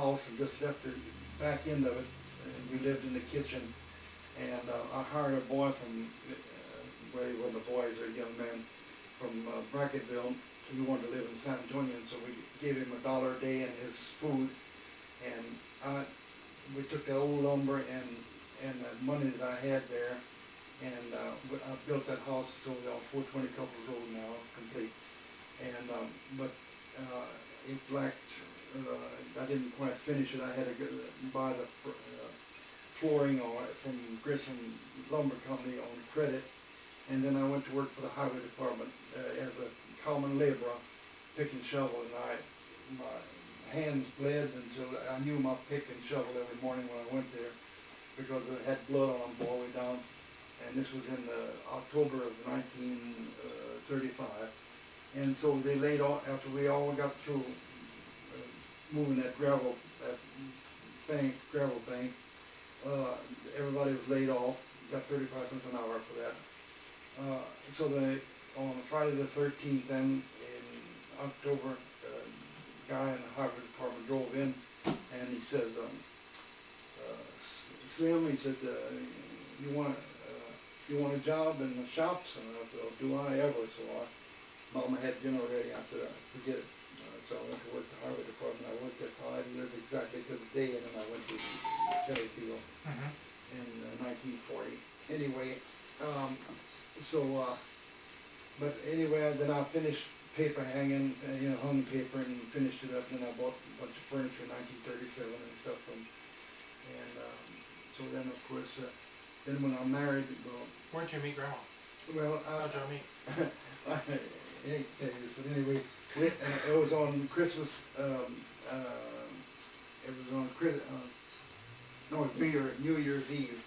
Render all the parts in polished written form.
house and just left the back end of it, and we lived in the kitchen. And I hired a boy from, well, he wasn't a boy, he was a young man from Brackettville. He wanted to live in San Antonio, and so we gave him $1 a day and his food. And we took the old lumber and the money that I had there, and I built that house. It's over on 420 Couples Road now, complete. And but it lacked. I didn't quite finish it. I had to go buy the flooring from Grissom Lumber Company on credit, and then I went to work for the highway department as a common laborer, pick and shovel. And my hands bled until I knew my pick and shovel every morning when I went there, because it had blood on them all the way down. And this was in October of 1935. And so they laid off, after we all got through moving that gravel bank, everybody was laid off, got 35 cents an hour for that. So on Friday the 13th, then in October, guy in the highway department drove in, and he says, Slim, he said, you want a job in the shops? And I said, oh, do I ever? So Mama had dinner ready. I said, forget it. So I went to work at the highway department. I worked there 5 years exactly to the day, and then I went to Cherryfield in 1940. Anyway, but anyway, then I finished paper hanging, hung paper and finished it up, and then I bought a bunch of furniture in 1937 and stuff. And so then, of course, then when I married, well... Where'd you meet Grandma? Well, how'd y'all meet? I hate to tell you this, but anyway, it was on Christmas, it was on New Year's Eve.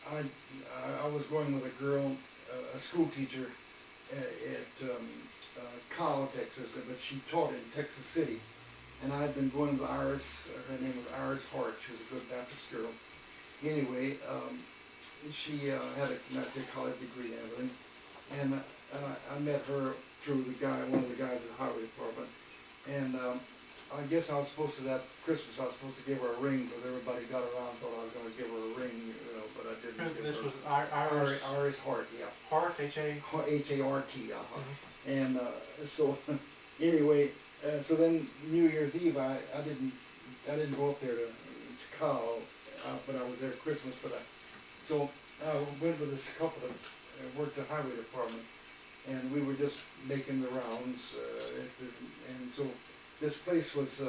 I was going with a girl, a school teacher at Kyle, Texas, but she taught in Texas City. And I had been going with Iris, her name was Iris Hart. She was a good Baptist girl. Anyway, she had a college degree and everything. And I met her through one of the guys at the highway department. And I guess I was supposed to, that Christmas, I was supposed to give her a ring, but everybody got around and thought I was going to give her a ring, but I didn't. This was Iris? Iris Hart, yeah. Hart, H-A? H-A-R-T, And so, anyway, so then New Year's Eve, I didn't go up there to Kyle, but I was there at Christmas. So I went with this couple that worked at the highway department, and we were just making the rounds. And so this place was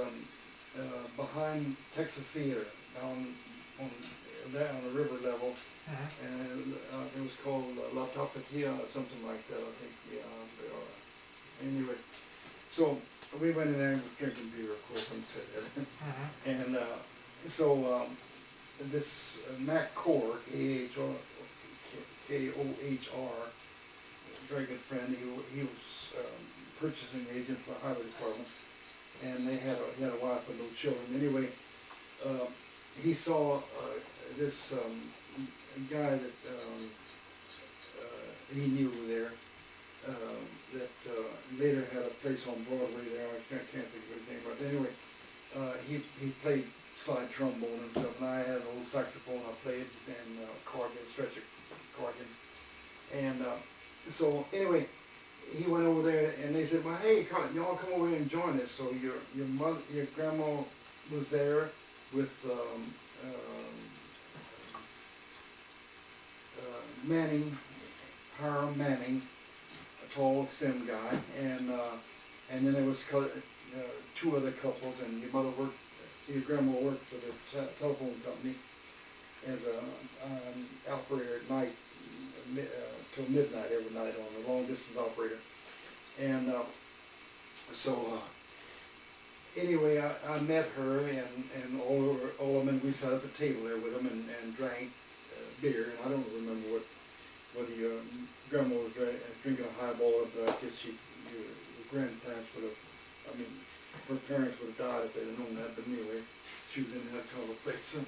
behind Texas Theater, down on the river level, and it was called La Tapatia or something like that, I think. Yeah. Anyway, so we went in there and were drinking beer, of course, and so this Mac Core, K-O-H-R, very good friend. He was purchasing agent for the highway department, and he had a wife and no children. Anyway, he saw this guy that he knew there, that later had a place on Broadway there. I can't think of his name, but anyway, he played slide trombone and stuff, and I had an old saxophone I played, and stretch accordion. And so anyway, he went over there, and they said, well, hey, y'all come over here and join us. So your grandma was there with Hiram Manning, a tall, slim guy, and then there was 2 other couples, and your grandma worked for the telephone company as an operator at night, till midnight every night, on a long distance operator. And so anyway, I met her and all of them, and we sat at the table there with them and drank beer. And I don't remember what your grandma was drinking a highball, but I guess your grandparents would have, her parents would have died if they'd have known that. But anyway, she was in that kind of a place.